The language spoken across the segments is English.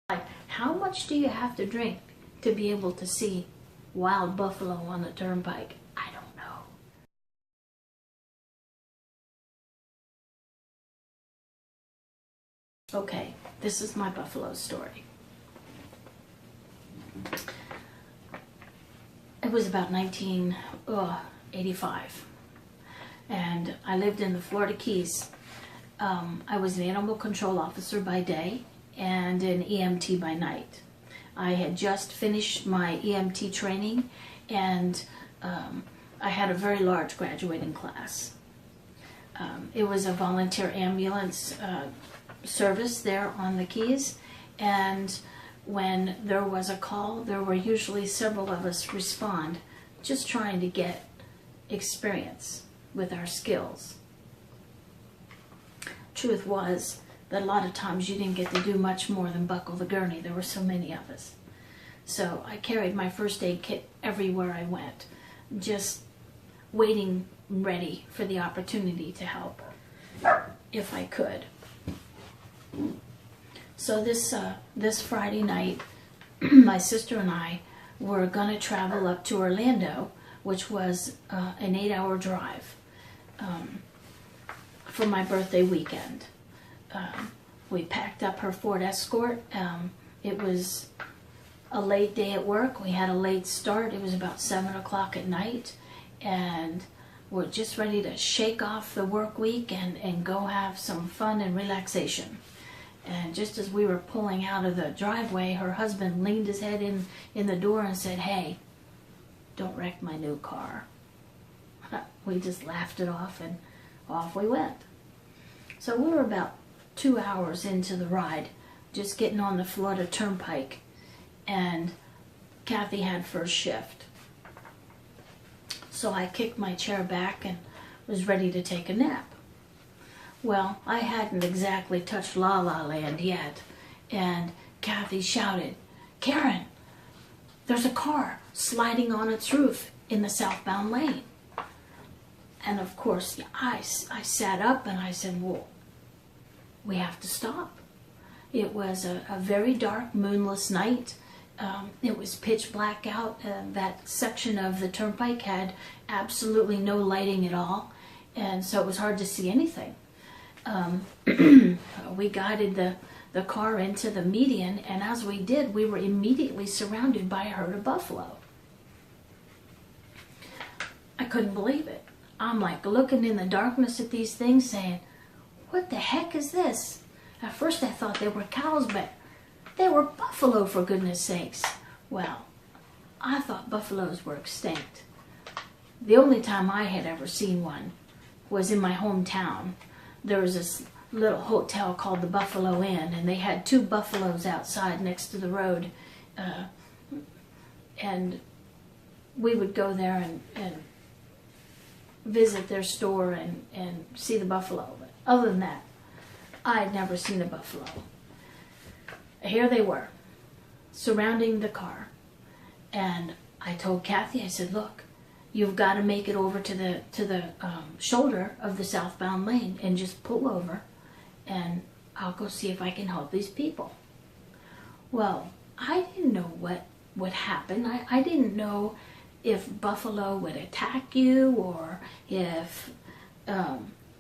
Like, how much do you have to drink to be able to see wild buffalo on the turnpike? I don't know. Okay, this is my buffalo story. It was about 1985, and I lived in the Florida Keys. I was an animal control officer by day and an EMT by night. I had just finished my EMT training, and I had a very large graduating class. It was a volunteer ambulance service there on the Keys, and when there was a call, there were usually several of us respond, just trying to get experience with our skills. Truth was that a lot of times you didn't get to do much more than buckle the gurney. There were so many of us. So I carried my first aid kit everywhere I went, just waiting ready for the opportunity to help if I could. So this Friday night, my sister and I were going to travel up to Orlando, which was an 8-hour drive for my birthday weekend. We packed up her Ford Escort. It was a late day at work. We had a late start. It was about 7 o'clock at night, and we're just ready to shake off the work week and go have some fun and relaxation. And just as we were pulling out of the driveway, her husband leaned his head in the door and said, "Hey, don't wreck my new car." We just laughed it off, and off we went. So we were about 2 hours into the ride, just getting on the Florida Turnpike, and Kathy had first shift. So I kicked my chair back and was ready to take a nap. Well, I hadn't exactly touched La La Land yet, and Kathy shouted, "Karen, there's a car sliding on its roof in the southbound lane." And of course, I sat up and I said, "Well, we have to stop." It was a very dark, moonless night. It was pitch black out. That section of the turnpike had absolutely no lighting at all, and so it was hard to see anything. We guided the car into the median, and as we did, we were immediately surrounded by a herd of buffalo. I couldn't believe it. I'm like looking in the darkness at these things saying, "What the heck is this?" At first I thought they were cows, but they were buffalo, for goodness sakes. Well, I thought buffaloes were extinct. The only time I had ever seen one was in my hometown. There was this little hotel called the Buffalo Inn, and they had 2 buffaloes outside next to the road. And we would go there and visit their store and see the buffalo. But other than that, I had never seen a buffalo. Here they were, surrounding the car. And I told Kathy, I said, "Look, you've got to make it over to the shoulder of the southbound lane and just pull over, and I'll go see if I can help these people." Well, I didn't know what would happen. I didn't know if buffalo would attack you or if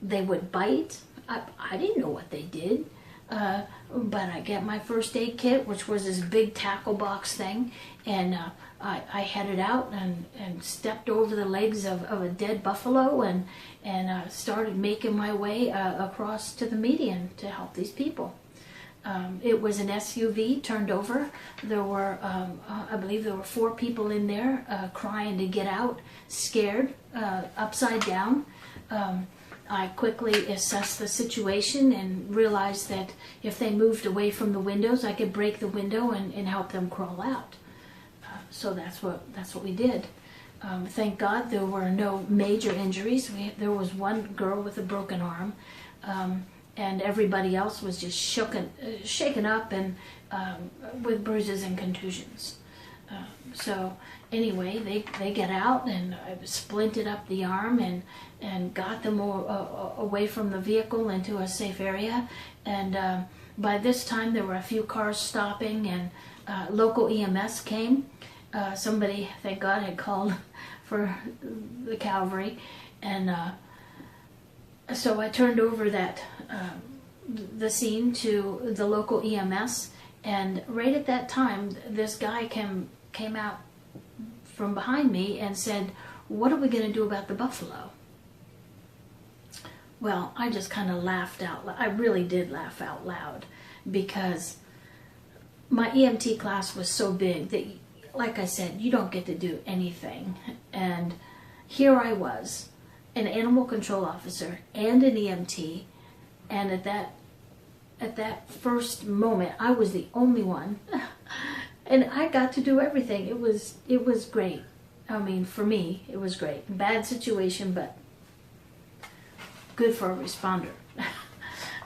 they would bite. I didn't know what they did. But I get my first aid kit, which was this big tackle box thing, and I headed out and stepped over the legs of a dead buffalo and started making my way across to the median to help these people. It was an SUV turned over. There were, I believe there were 4 people in there crying to get out, scared, upside down. I quickly assessed the situation and realized that if they moved away from the windows, I could break the window and help them crawl out. So that's what we did. Thank God there were no major injuries. There was one girl with a broken arm, and everybody else was just shaken up and with bruises and contusions. So anyway, they get out, and I splinted up the arm and got them away from the vehicle into a safe area, and by this time there were a few cars stopping, and local EMS came. Somebody, thank God, had called for the cavalry, and so I turned over the scene to the local EMS, and right at that time, this guy came out from behind me and said, "What are we going to do about the buffalo?" Well, I just kind of laughed out loud. I really did laugh out loud, because my EMT class was so big that, like I said, you don't get to do anything. And here I was, an animal control officer and an EMT, and at that first moment, I was the only one, and I got to do everything. It was great. I mean, for me, it was great. Bad situation, but good for a responder.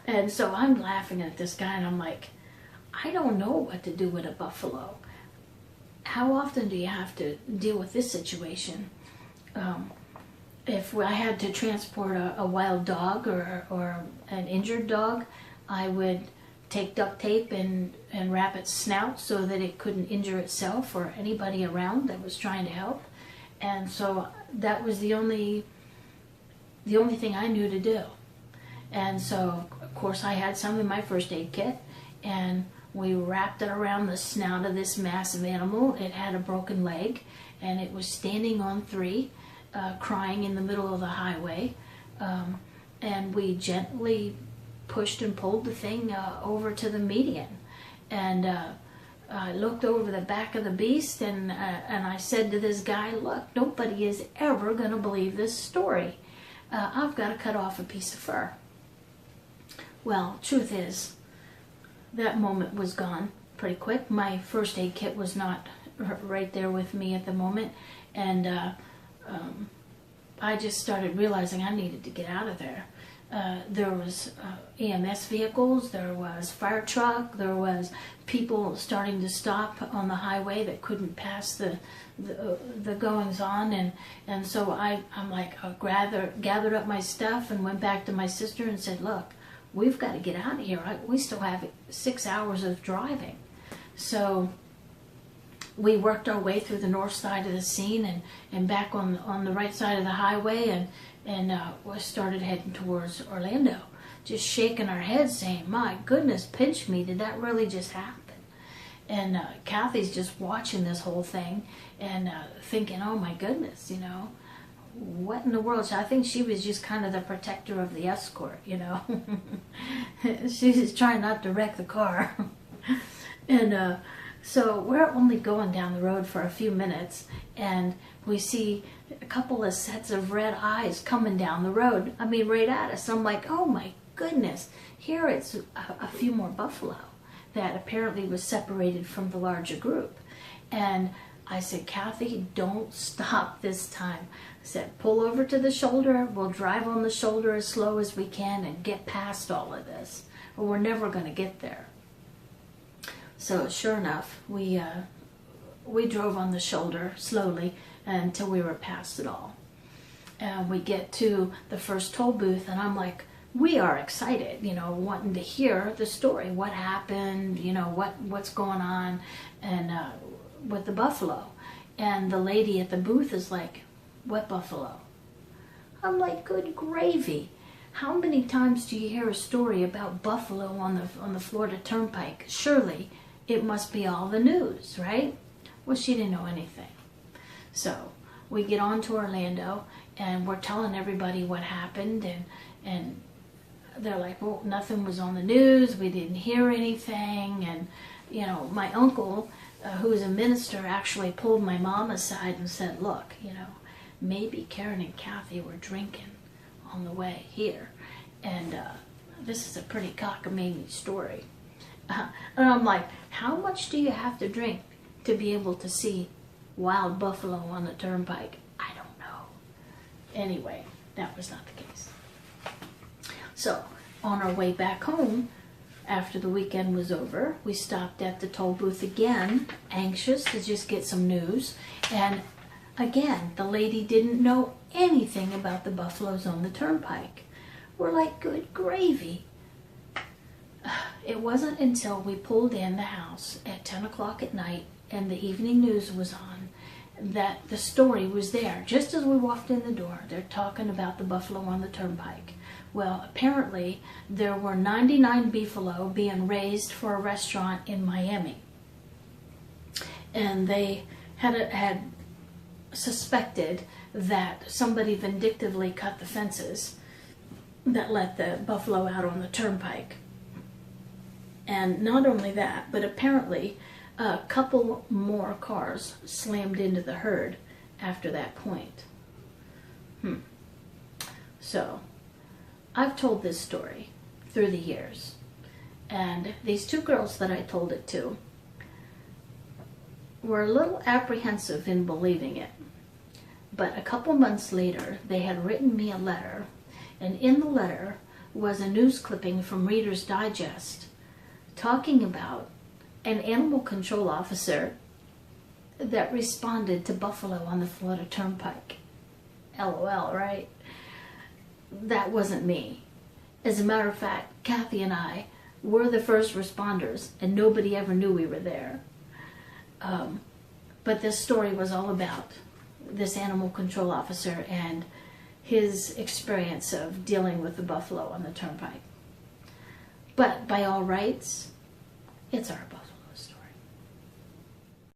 And so I'm laughing at this guy, and I'm like, I don't know what to do with a buffalo. How often do you have to deal with this situation? If I had to transport a wild dog or an injured dog, I would take duct tape and wrap its snout so that it couldn't injure itself or anybody around that was trying to help. And so that was the only thing I knew to do. And so, of course, I had some in my first aid kit, and we wrapped it around the snout of this massive animal. It had a broken leg, and it was standing on three, crying in the middle of the highway. And we gently pushed and pulled the thing over to the median. And I looked over the back of the beast, and I said to this guy, "Look, nobody is ever going to believe this story. I've got to cut off a piece of fur." Well, truth is, that moment was gone pretty quick. My first aid kit was not right there with me at the moment, and I just started realizing I needed to get out of there. There was EMS vehicles, there was fire truck, there was people starting to stop on the highway that couldn't pass the goings on, and so I'm like, I gathered up my stuff and went back to my sister and said, "Look, we've got to get out of here. We still have 6 hours of driving." So we worked our way through the north side of the scene and back on the right side of the highway, and we started heading towards Orlando, just shaking our heads saying, "My goodness, pinch me, did that really just happen?" And Kathy's just watching this whole thing and thinking, "Oh my goodness, what in the world?" So I think she was just kind of the protector of the escort, She's trying not to wreck the car. And so we're only going down the road for a few minutes, and we see a couple of sets of red eyes coming down the road. I mean, right at us. I'm like, oh my goodness, here it's a few more buffalo that apparently was separated from the larger group. And I said, "Kathy, don't stop this time." I said, "Pull over to the shoulder. We'll drive on the shoulder as slow as we can and get past all of this, or we're never going to get there." So sure enough, we drove on the shoulder slowly until we were past it all. And we get to the first toll booth, and I'm like, we are excited, wanting to hear the story. What happened, what's going on, and with the buffalo. And the lady at the booth is like, "What buffalo?" I'm like, good gravy. How many times do you hear a story about buffalo on the Florida Turnpike? Surely it must be all the news, right? Well, she didn't know anything. So we get on to Orlando, and we're telling everybody what happened, and they're like, "Well, nothing was on the news. We didn't hear anything." And, my uncle, who is a minister, actually pulled my mom aside and said, "Look, maybe Karen and Kathy were drinking on the way here. And this is a pretty cockamamie story." And I'm like, how much do you have to drink to be able to see wild buffalo on the turnpike? I don't know. Anyway, that was not the case. So on our way back home, after the weekend was over, we stopped at the toll booth again, anxious to just get some news. And again, the lady didn't know anything about the buffaloes on the turnpike. We're like, good gravy. it wasn't until we pulled in the house at 10 o'clock at night and the evening news was on that the story was there. Just as we walked in the door, they're talking about the buffalo on the turnpike. Well, apparently there were 99 buffalo being raised for a restaurant in Miami. And they had suspected that somebody vindictively cut the fences that let the buffalo out on the turnpike. And not only that, but apparently a couple more cars slammed into the herd after that point. So, I've told this story through the years. And these two girls that I told it to were a little apprehensive in believing it. But a couple months later, they had written me a letter, and in the letter was a news clipping from Reader's Digest talking about an animal control officer that responded to buffalo on the Florida Turnpike. LOL, right? That wasn't me. As a matter of fact, Kathy and I were the first responders, and nobody ever knew we were there. But this story was all about this animal control officer and his experience of dealing with the buffalo on the turnpike. But by all rights, it's our buffalo.